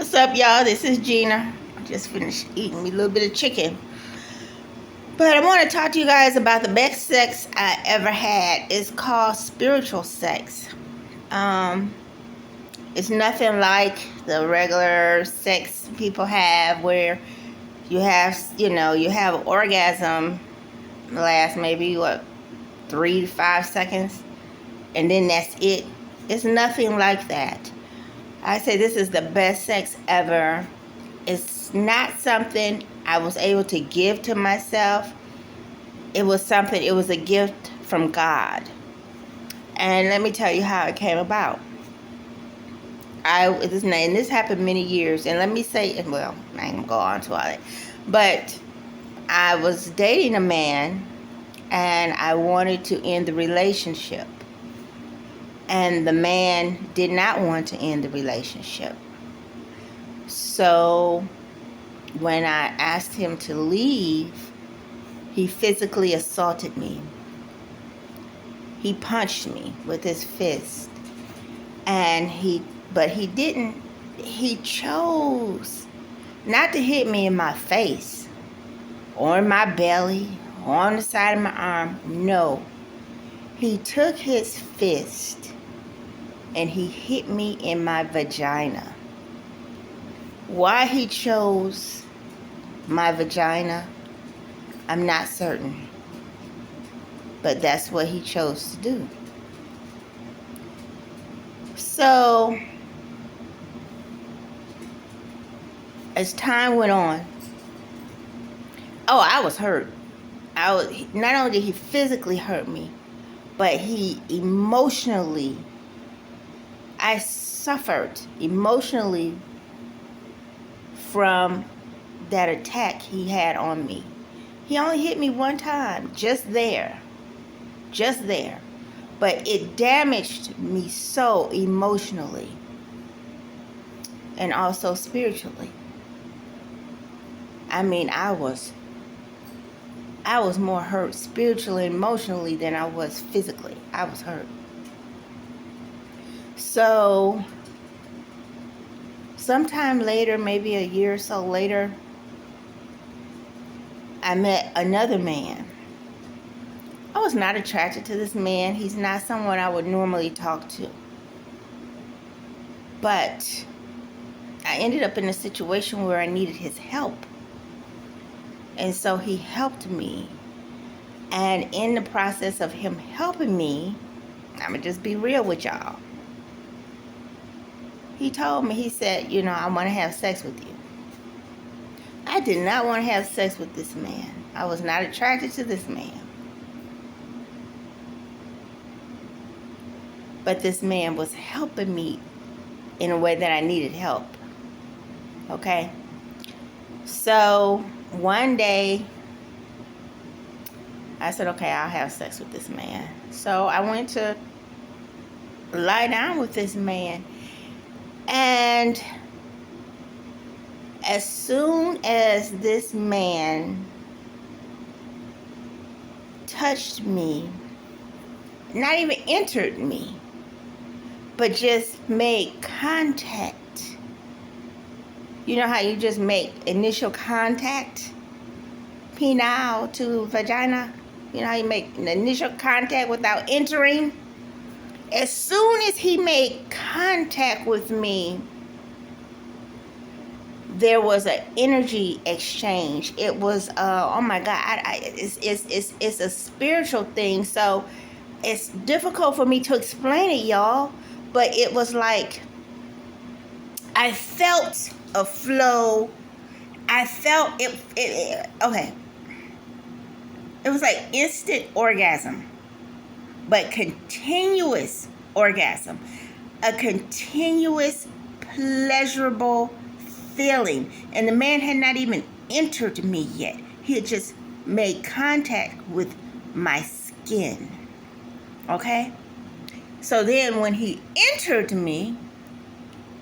What's up, y'all? This is Gina. I just finished eating me a little bit of chicken. But I want to talk to you guys about the best sex I ever had. It's called spiritual sex. Um, it's nothing like the regular sex people have where you have orgasm last maybe 3 to 5 seconds and then that's it. It's nothing like that. I say this is the best sex ever. It's not something I was able to give to myself. It was a gift from God. And let me tell you how it came about. This happened many years. And let me say, well, I ain't gonna go on to all that. But I was dating a man and I wanted to end the relationship. And the man did not want to end the relationship. So when I asked him to leave, he physically assaulted me. He punched me with his fist. But he chose not to hit me in my face or in my belly or on the side of my arm. No. He took his fist and he hit me in my vagina. Why he chose my vagina, I'm not certain. But that's what he chose to do. So, as time went on, I was hurt. Not only did he physically hurt me, but I suffered emotionally from that attack he had on me. He only hit me one time, just there. But it damaged me so emotionally and also spiritually. I mean, I was more hurt spiritually and emotionally than I was physically. I was hurt. So, sometime later, maybe a year or so later, I met another man. I was not attracted to this man. He's not someone I would normally talk to. But I ended up in a situation where I needed his help. And so he helped me. And in the process of him helping me, I'm going to just be real with y'all. He told me, he said, I want to have sex with you. I did not want to have sex with this man. I was not attracted to this man. But this man was helping me in a way that I needed help. Okay? So, one day, I said, okay, I'll have sex with this man. So, I went to lie down with this man. And as soon as this man touched me, not even entered me, but just made contact. You know how you just make initial contact? Penile to vagina? You know how you make an initial contact without entering? As soon as he made contact with me, there was an energy exchange. It was, oh my God, it's a spiritual thing. So it's difficult for me to explain it, y'all. But it was like, I felt a flow. I felt it okay. It was like instant orgasm, but continuous orgasm. A continuous, pleasurable feeling. And the man had not even entered me yet. He had just made contact with my skin. Okay? So then when he entered me,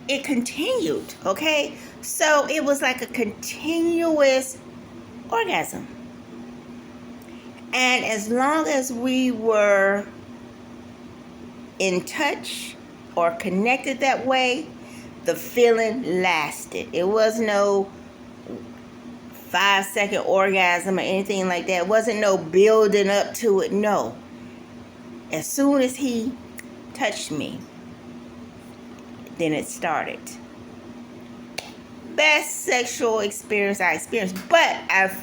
it continued, okay? So it was like a continuous orgasm. And as long as we were in touch or connected that way, the feeling lasted. It was no 5-second orgasm or anything like that. It wasn't no building up to it. No. As soon as he touched me, then it started. Best sexual experience I experienced. But I've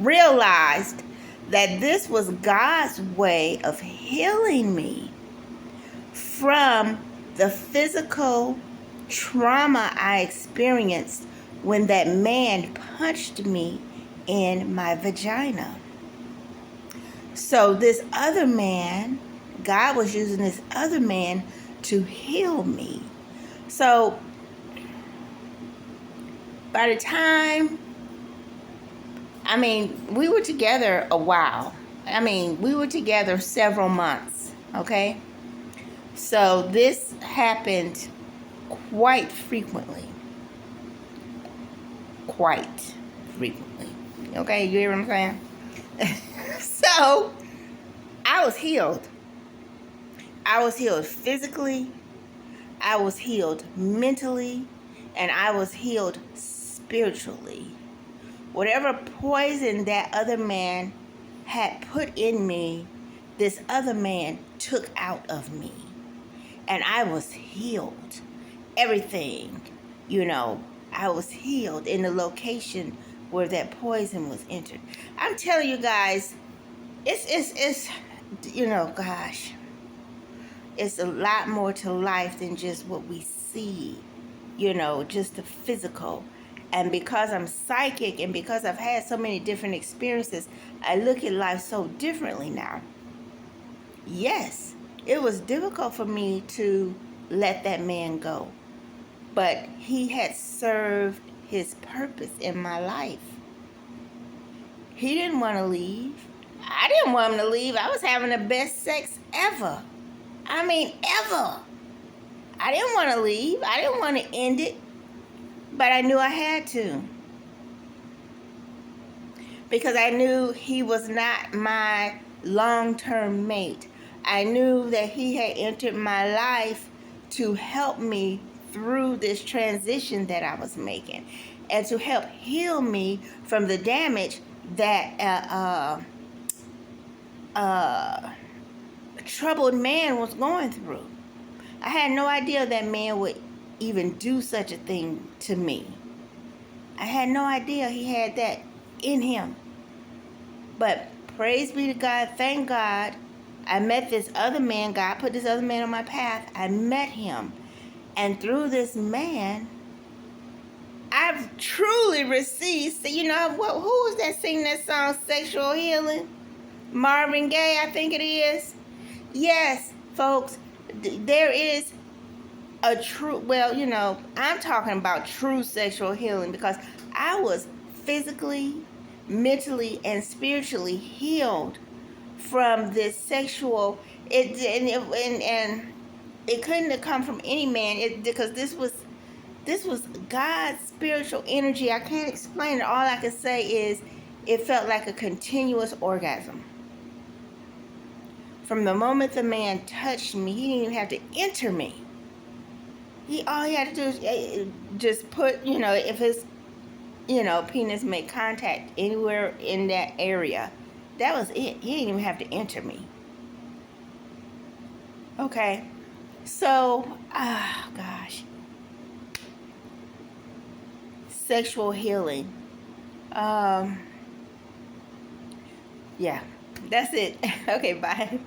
realized that this was God's way of healing me from the physical trauma I experienced when that man punched me in my vagina. So this other man, God was using this other man to heal me. So by the time, we were together a while. We were together several months, okay? So this happened quite frequently. Okay, you hear what I'm saying? So I was healed. I was healed physically, I was healed mentally, and I was healed spiritually. Whatever poison that other man had put in me, this other man took out of me. And I was healed. Everything, I was healed in the location where that poison was entered. I'm telling you guys, it's gosh, it's a lot more to life than just what we see, just the physical. And because I'm psychic and because I've had so many different experiences, I look at life so differently now. Yes, it was difficult for me to let that man go, but he had served his purpose in my life. He didn't want to leave. I didn't want him to leave. I was having the best sex ever. Ever. I didn't want to leave. I didn't want to end it, but I knew I had to. Because I knew he was not my long-term mate. I knew that he had entered my life to help me through this transition that I was making and to help heal me from the damage that a troubled man was going through. I had no idea that man would even do such a thing to me. I had no idea he had that in him. But praise be to God, thank God, I met this other man. God put this other man on my path. I met him. And through this man, I've truly received, who was that singing that song, Sexual Healing? Marvin Gaye, I think it is. Yes, folks, there is a true, I'm talking about true sexual healing because I was physically, mentally, and spiritually healed from this sexual, and it couldn't have come from any man, because this was God's spiritual energy. I can't explain it. All I can say is it felt like a continuous orgasm. From the moment the man touched me, he didn't even have to enter me. All he had to do is just put, if his, penis made contact anywhere in that area. That was it. He didn't even have to enter me. Okay. So, gosh. Sexual healing. Yeah. That's it. Okay, bye.